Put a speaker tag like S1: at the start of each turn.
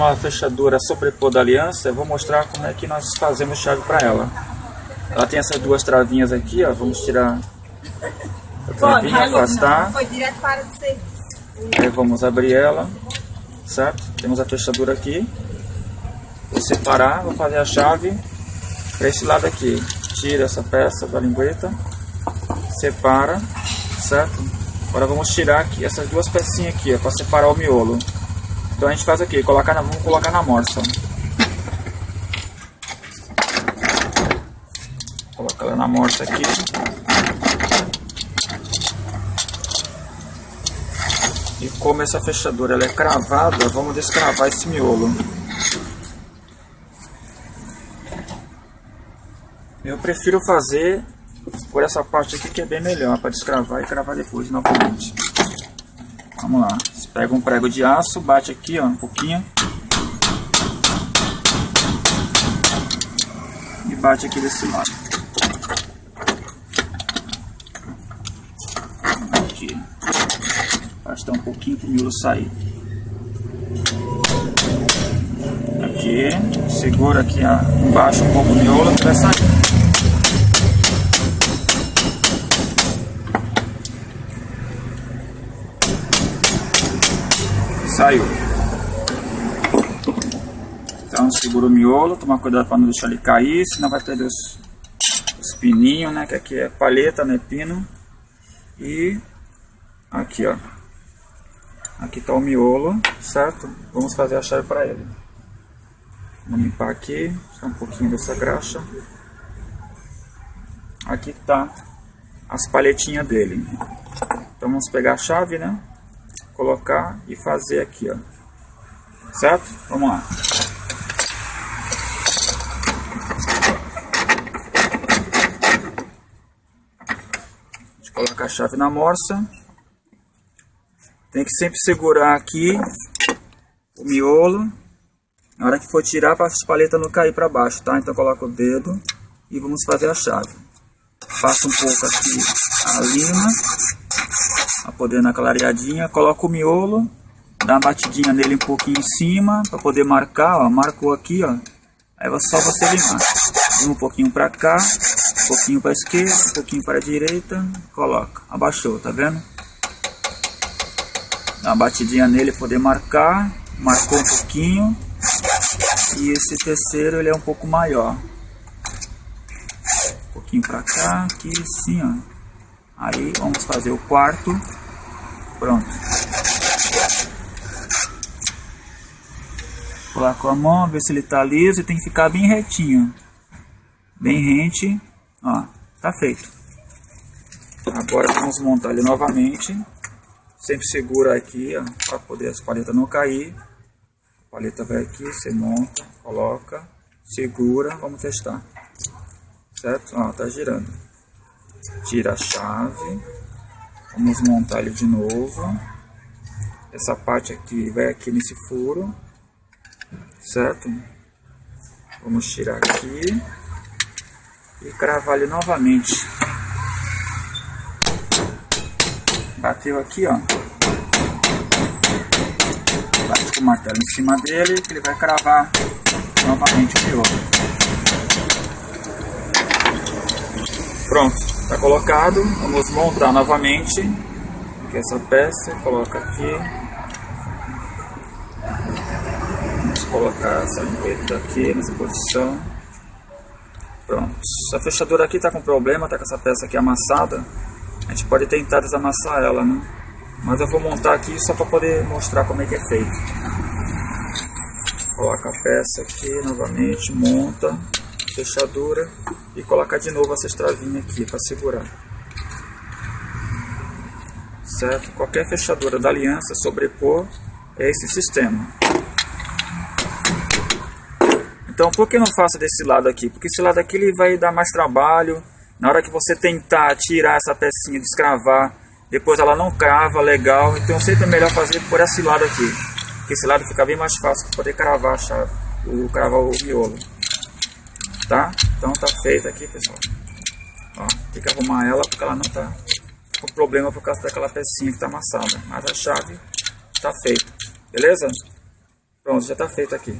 S1: Uma fechadura sobrepor da aliança, eu vou mostrar como é que nós fazemos chave para ela. Ela tem essas duas travinhas aqui, ó. Vamos tirar a travinha, afastar.
S2: Foi direto para o serviço.
S1: Aí vamos abrir ela, certo? Temos a fechadura aqui. Vou separar, vou fazer a chave para esse lado aqui. Tira essa peça da lingueta, separa, certo? Agora vamos tirar aqui essas duas pecinhas aqui, para separar o miolo. Então a gente faz aqui, vamos colocar na morsa. Colocar ela na morsa aqui. E como essa fechadura ela é cravada, vamos descravar esse miolo. Eu prefiro fazer por essa parte aqui que é bem melhor, para descravar e cravar depois novamente. Vamos lá, você pega um prego de aço, bate aqui ó, um pouquinho. E bate aqui desse lado. Aqui. Bate um pouquinho para o miolo sair. Aqui, segura aqui embaixo um pouco o miolo que vai sair. Saiu. Então segura o miolo, toma cuidado para não deixar ele cair, senão vai perder os pininhos, né? Que aqui é palheta, né? Pino. E aqui, ó. Aqui tá o miolo, certo? Vamos fazer a chave para ele. Vamos limpar aqui, tirar um pouquinho dessa graxa. Aqui tá as palhetinhas dele. Então vamos pegar a chave, né? Colocar e fazer aqui, ó. Certo? Vamos lá. A gente coloca a chave na morsa. Tem que sempre segurar aqui o miolo. Na hora que for tirar, para as palhetas não cair para baixo, tá? Então coloca o dedo e vamos fazer a chave. Passa um pouco aqui a lima, para poder dar uma clareadinha. Coloca o miolo, dá uma batidinha nele um pouquinho em cima, para poder marcar, ó. Marcou aqui, ó. Aí é só você limar. Um pouquinho para cá, um pouquinho para a esquerda, um pouquinho para a direita. Coloca, abaixou, tá vendo? Dá uma batidinha nele, poder marcar. Marcou um pouquinho. E esse terceiro ele é um pouco maior. Um pouquinho para cá, aqui assim, ó. Aí vamos fazer o quarto. Pronto. Colar com a mão, ver se ele tá liso e tem que ficar bem retinho. Bem rente. Ó, tá feito. Agora vamos montar ele novamente. Sempre segura aqui, ó, para poder as palhetas não cair. A palheta vai aqui, você monta, coloca, segura, vamos testar. Certo? Ó, tá girando. Tira a chave. Vamos montar ele de novo. Essa parte aqui vai aqui nesse furo. Certo? Vamos tirar aqui. E cravar ele novamente. Bateu aqui, ó. Bate com o martelo em cima dele, que ele vai cravar novamente o miolo. Pronto, está colocado. Vamos montar novamente. Aqui essa peça, coloca aqui. Vamos colocar essa lingueta aqui nessa posição. Pronto. Se a fechadura aqui está com problema, está com essa peça aqui amassada, a gente pode tentar desamassar ela, né? Mas eu vou montar aqui só para poder mostrar como é que é feito. Coloca a peça aqui novamente, monta a fechadura e coloca de novo essa travinha aqui para segurar. Certo? Qualquer fechadura da aliança sobrepor é esse sistema. Então por que não faço desse lado aqui? Porque esse lado aqui ele vai dar mais trabalho. Na hora que você tentar tirar essa pecinha, descravar, depois ela não crava legal. Então sempre é melhor fazer por esse lado aqui. Porque esse lado fica bem mais fácil para poder cravar a chave, cravar o miolo. Tá? Então tá feito aqui, pessoal. Ó, tem que arrumar ela porque ela não tá com problema por causa daquela pecinha que tá amassada. Mas a chave tá feita. Beleza? Pronto, já está feito aqui.